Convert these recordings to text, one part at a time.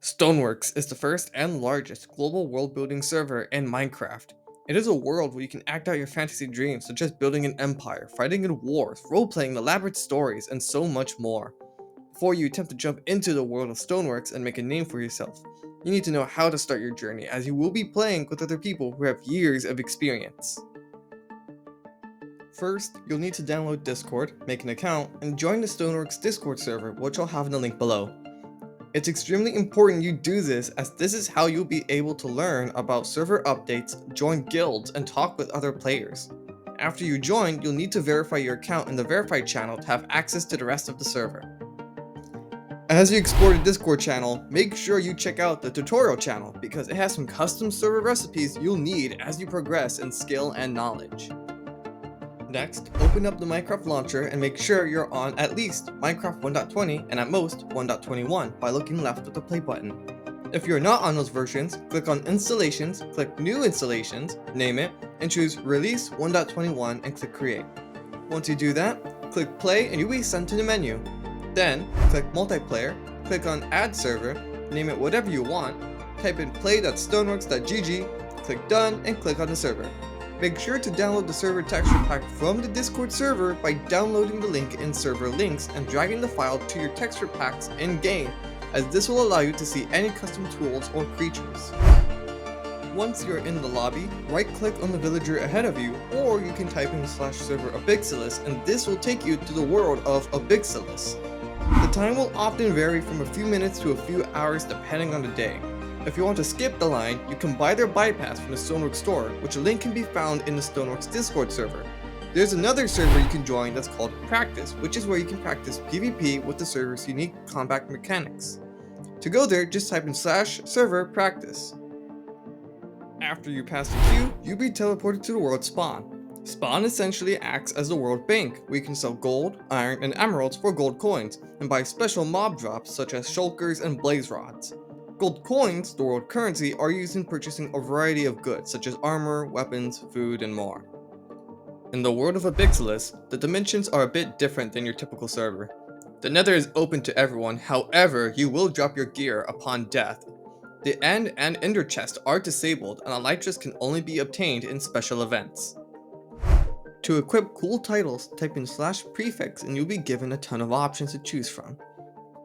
Stoneworks is the first and largest global world-building server in Minecraft. It is a world where you can act out your fantasy dreams such as building an empire, fighting in wars, role-playing elaborate stories, and so much more. Before you attempt to jump into the world of Stoneworks and make a name for yourself, you need to know how to start your journey as you will be playing with other people who have years of experience. First, you'll need to download Discord, make an account, and join the Stoneworks Discord server, which I'll have in the link below. It's extremely important you do this, as this is how you'll be able to learn about server updates, join guilds, and talk with other players. After you join, you'll need to verify your account in the verified channel to have access to the rest of the server. As you explore the Discord channel, make sure you check out the tutorial channel because it has some custom server recipes you'll need as you progress in skill and knowledge. Next, open up the Minecraft launcher and make sure you're on at least Minecraft 1.20 and at most 1.21 by looking left with the play button. If you're not on those versions, click on Installations, click New Installations, name it, and choose Release 1.21 and click Create. Once you do that, click Play and you'll be sent to the menu. Then, click Multiplayer, click on Add Server, name it whatever you want, type in play.stoneworks.gg, click Done, and click on the server. Make sure to download the server texture pack from the Discord server by downloading the link in server links and dragging the file to your texture packs in-game, as this will allow you to see any custom tools or creatures. Once you're in the lobby, right-click on the villager ahead of you, or you can type in /server Abixilus and this will take you to the world of Abixilus. The time will often vary from a few minutes to a few hours depending on the day. If you want to skip the line, you can buy their bypass from the Stoneworks store, which a link can be found in the Stoneworks Discord server. There's another server you can join that's called Practice, which is where you can practice PvP with the server's unique combat mechanics. To go there, just type in /server practice. After you pass the queue, you'll be teleported to the world Spawn. Spawn essentially acts as the world bank, where you can sell gold, iron, and emeralds for gold coins, and buy special mob drops such as shulkers and blaze rods. Gold coins, the world currency, are used in purchasing a variety of goods such as armor, weapons, food, and more. In the world of Abixilus, the dimensions are a bit different than your typical server. The Nether is open to everyone, however, you will drop your gear upon death. The End and Ender chests are disabled, and elytras can only be obtained in special events. To equip cool titles, type in /prefix and you'll be given a ton of options to choose from.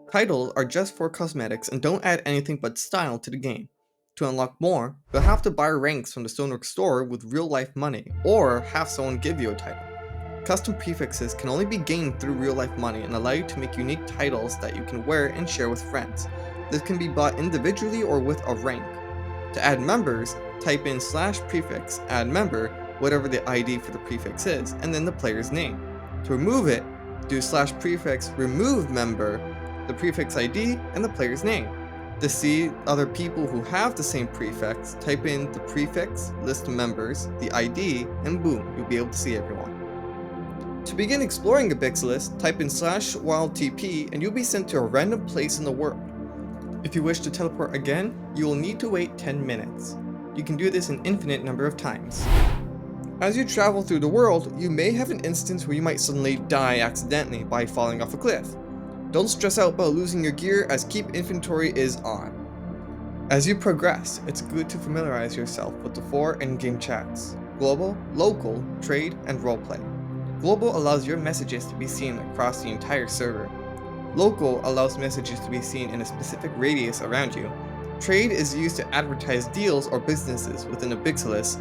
Titles are just for cosmetics and don't add anything but style to the game. To unlock more, you'll have to buy ranks from the Stoneworks store with real-life money, or have someone give you a title. Custom prefixes can only be gained through real-life money and allow you to make unique titles that you can wear and share with friends. This can be bought individually or with a rank. To add members, type in /prefix, add member, whatever the ID for the prefix is, and then the player's name. To remove it, do /prefix remove member, the prefix ID, and the player's name. To see other people who have the same prefix, type in the prefix, list members, the ID, and boom, you'll be able to see everyone. To begin exploring Abixilus, type in /wildtp and you'll be sent to a random place in the world. If you wish to teleport again, you will need to wait 10 minutes. You can do this an infinite number of times. As you travel through the world, you may have an instance where you might suddenly die accidentally by falling off a cliff. Don't stress out about losing your gear, as keep inventory is on. As you progress, it's good to familiarize yourself with the 4 in-game chats: global, local, trade, and roleplay. Global allows your messages to be seen across the entire server. Local allows messages to be seen in a specific radius around you. Trade is used to advertise deals or businesses within Abixilus,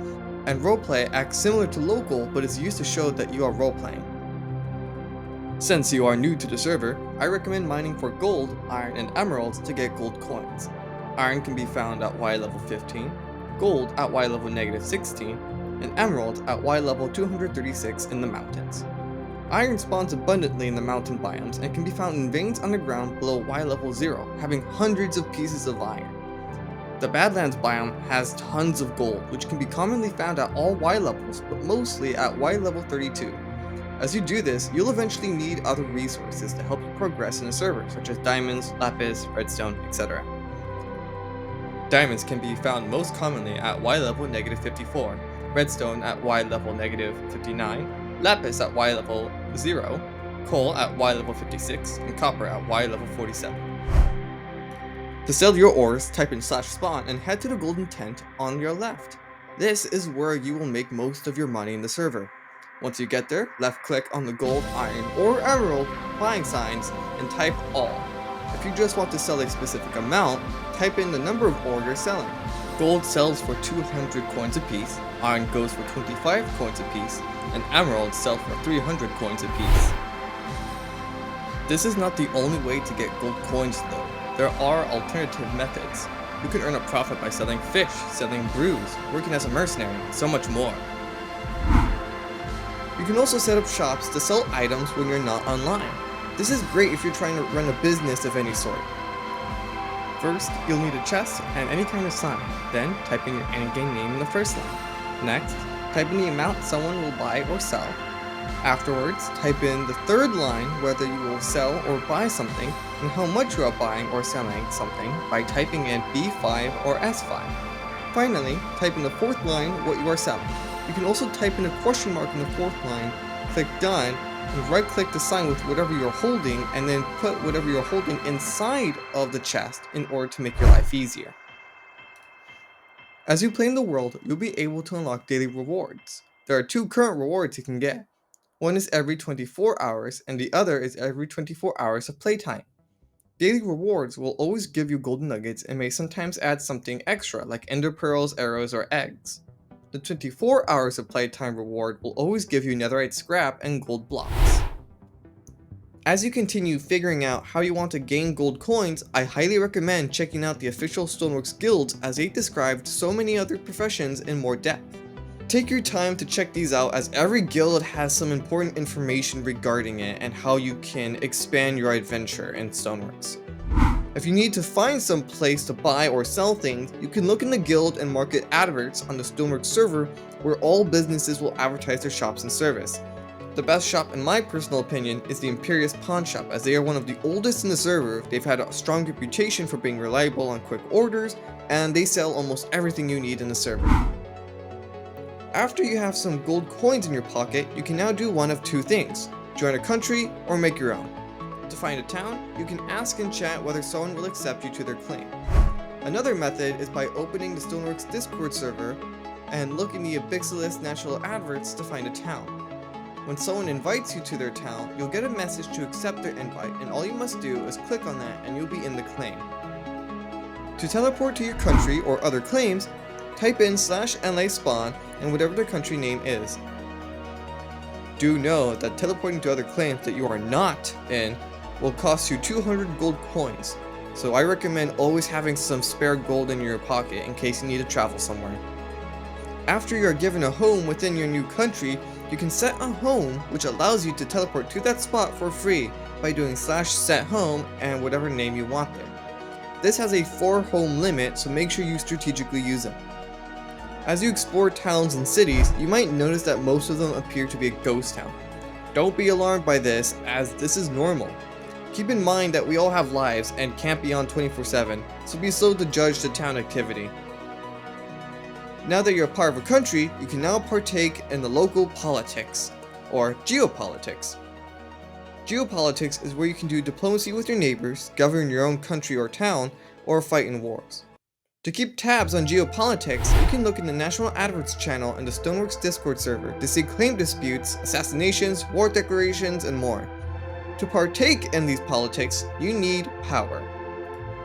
and roleplay acts similar to local but is used to show that you are roleplaying. Since you are new to the server, I recommend mining for gold, iron, and emeralds to get gold coins. Iron can be found at Y level 15, gold at Y level -16, and emerald at Y level 236 in the mountains. Iron spawns abundantly in the mountain biomes and can be found in veins underground below Y level 0, having hundreds of pieces of iron. The Badlands biome has tons of gold, which can be commonly found at all Y levels, but mostly at Y level 32. As you do this, you'll eventually need other resources to help you progress in the server, such as diamonds, lapis, redstone, etc. Diamonds can be found most commonly at Y level -54, redstone at Y level -59, lapis at Y level 0, coal at Y level 56, and copper at Y level 47. To sell your ores, type in /spawn and head to the golden tent on your left. This is where you will make most of your money in the server. Once you get there, left click on the gold, iron, or emerald buying signs and type all. If you just want to sell a specific amount, type in the number of ore you're selling. Gold sells for 200 coins apiece, iron goes for 25 coins apiece, and emeralds sell for 300 coins apiece. This is not the only way to get gold coins though. There are alternative methods. You can earn a profit by selling fish, selling brews, working as a mercenary, and so much more. You can also set up shops to sell items when you're not online. This is great if you're trying to run a business of any sort. First, you'll need a chest and any kind of sign. Then, type in your in-game name in the first line. Next, type in the amount someone will buy or sell. Afterwards, type in the third line whether you will sell or buy something and how much you are buying or selling something by typing in B5 or S5. Finally, type in the fourth line what you are selling. You can also type in a question mark in the fourth line, click done, and right click the sign with whatever you're holding and then put whatever you're holding inside of the chest in order to make your life easier. As you play in the world, you'll be able to unlock daily rewards. There are two current rewards you can get. One is every 24 hours and the other is every 24 hours of playtime. Daily rewards will always give you golden nuggets and may sometimes add something extra like ender pearls, arrows, or eggs. The 24 hours of playtime reward will always give you netherite scrap and gold blocks. As you continue figuring out how you want to gain gold coins, I highly recommend checking out the official Stoneworks guilds as they described so many other professions in more depth. Take your time to check these out as every guild has some important information regarding it and how you can expand your adventure in Stoneworks. If you need to find some place to buy or sell things, you can look in the guild and market adverts on the Stoneworks server where all businesses will advertise their shops and service. The best shop in my personal opinion is the Imperious Pawn Shop, as they are one of the oldest in the server. They've had a strong reputation for being reliable on quick orders, and they sell almost everything you need in the server. After you have some gold coins in your pocket, you can now do one of two things: join a country or make your own. To find a town, you can ask in chat whether someone will accept you to their claim. Another method is by opening the Stoneworks Discord server and look in the Abixilist National Adverts to find a town. When someone invites you to their town, you'll get a message to accept their invite, and all you must do is click on that and you'll be in the claim. To teleport to your country or other claims, type in /NLA spawn and whatever the country name is. Do know that teleporting to other claims that you are not in will cost you 200 gold coins, so I recommend always having some spare gold in your pocket in case you need to travel somewhere. After you are given a home within your new country, you can set a home which allows you to teleport to that spot for free by doing /set_home and whatever name you want there. This has a 4 home limit, so make sure you strategically use them. As you explore towns and cities, you might notice that most of them appear to be a ghost town. Don't be alarmed by this, as this is normal. Keep in mind that we all have lives and can't be on 24/7, so be slow to judge the town activity. Now that you're a part of a country, you can now partake in the local politics, or geopolitics. Geopolitics is where you can do diplomacy with your neighbors, govern your own country or town, or fight in wars. To keep tabs on geopolitics, you can look in the National Adverts channel in the Stoneworks Discord server to see claim disputes, assassinations, war declarations, and more. To partake in these politics, you need power.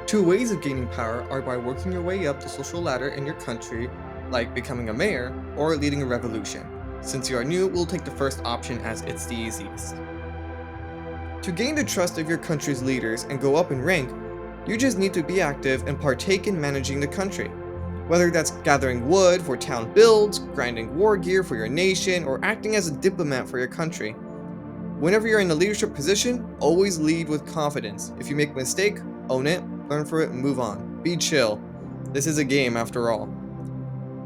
2 ways of gaining power are by working your way up the social ladder in your country, like becoming a mayor or leading a revolution. Since you are new, we'll take the first option as it's the easiest. To gain the trust of your country's leaders and go up in rank, you just need to be active and partake in managing the country. Whether that's gathering wood for town builds, grinding war gear for your nation, or acting as a diplomat for your country. Whenever you're in a leadership position, always lead with confidence. If you make a mistake, own it, learn from it, and move on. Be chill. This is a game after all.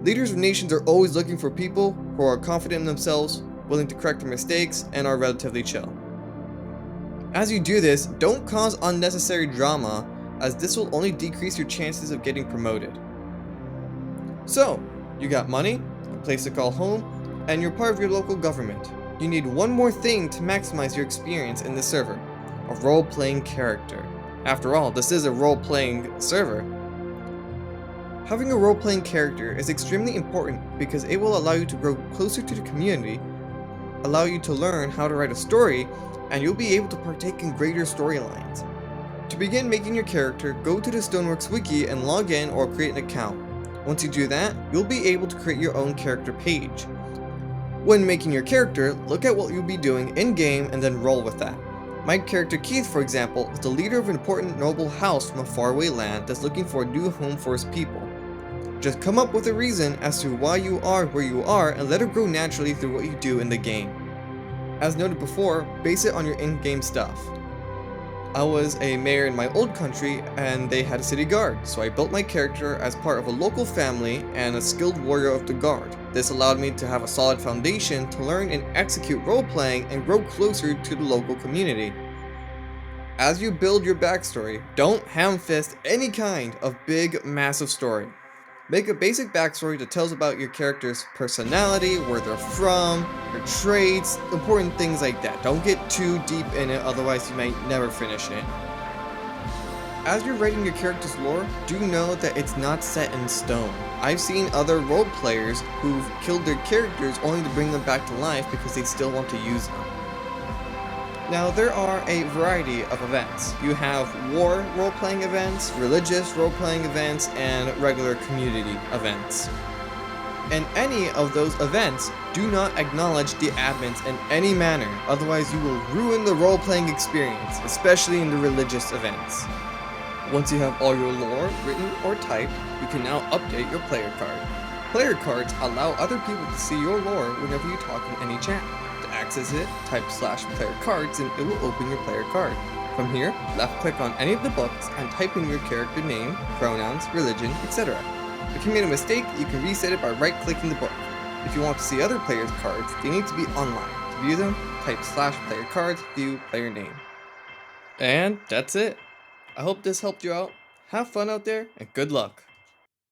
Leaders of nations are always looking for people who are confident in themselves, willing to correct their mistakes, and are relatively chill. As you do this, don't cause unnecessary drama, as this will only decrease your chances of getting promoted. So, you got money, a place to call home, and you're part of your local government. You need one more thing to maximize your experience in the server: a role-playing character. After all, this is a role-playing server. Having a role-playing character is extremely important because it will allow you to grow closer to the community, allow you to learn how to write a story, and you'll be able to partake in greater storylines. To begin making your character, go to the Stoneworks wiki and log in or create an account. Once you do that, you'll be able to create your own character page. When making your character, look at what you'll be doing in-game and then roll with that. My character Keith, for example, is the leader of an important noble house from a faraway land that's looking for a new home for his people. Just come up with a reason as to why you are where you are and let it grow naturally through what you do in the game. As noted before, base it on your in-game stuff. I was a mayor in my old country and they had a city guard, so I built my character as part of a local family and a skilled warrior of the guard. This allowed me to have a solid foundation to learn and execute role-playing and grow closer to the local community. As you build your backstory, don't ham-fist any kind of big, massive story. Make a basic backstory that tells about your character's personality, where they're from, their traits, important things like that. Don't get too deep in it, otherwise you might never finish it. As you're writing your character's lore, do know that it's not set in stone. I've seen other role players who've killed their characters only to bring them back to life because they still want to use them. Now, there are a variety of events. You have war role-playing events, religious role-playing events, and regular community events. In any of those events, do not acknowledge the admins in any manner, otherwise you will ruin the role-playing experience, especially in the religious events. Once you have all your lore written or typed, you can now update your player card. Player cards allow other people to see your lore whenever you talk in any chat. To access it, type /player cards and it will open your player card. From here, left click on any of the books and type in your character name, pronouns, religion, etc. If you made a mistake, you can reset it by right clicking the book. If you want to see other players' cards, they need to be online. To view them, type /player cards, view player name. And that's it. I hope this helped you out. Have fun out there and good luck.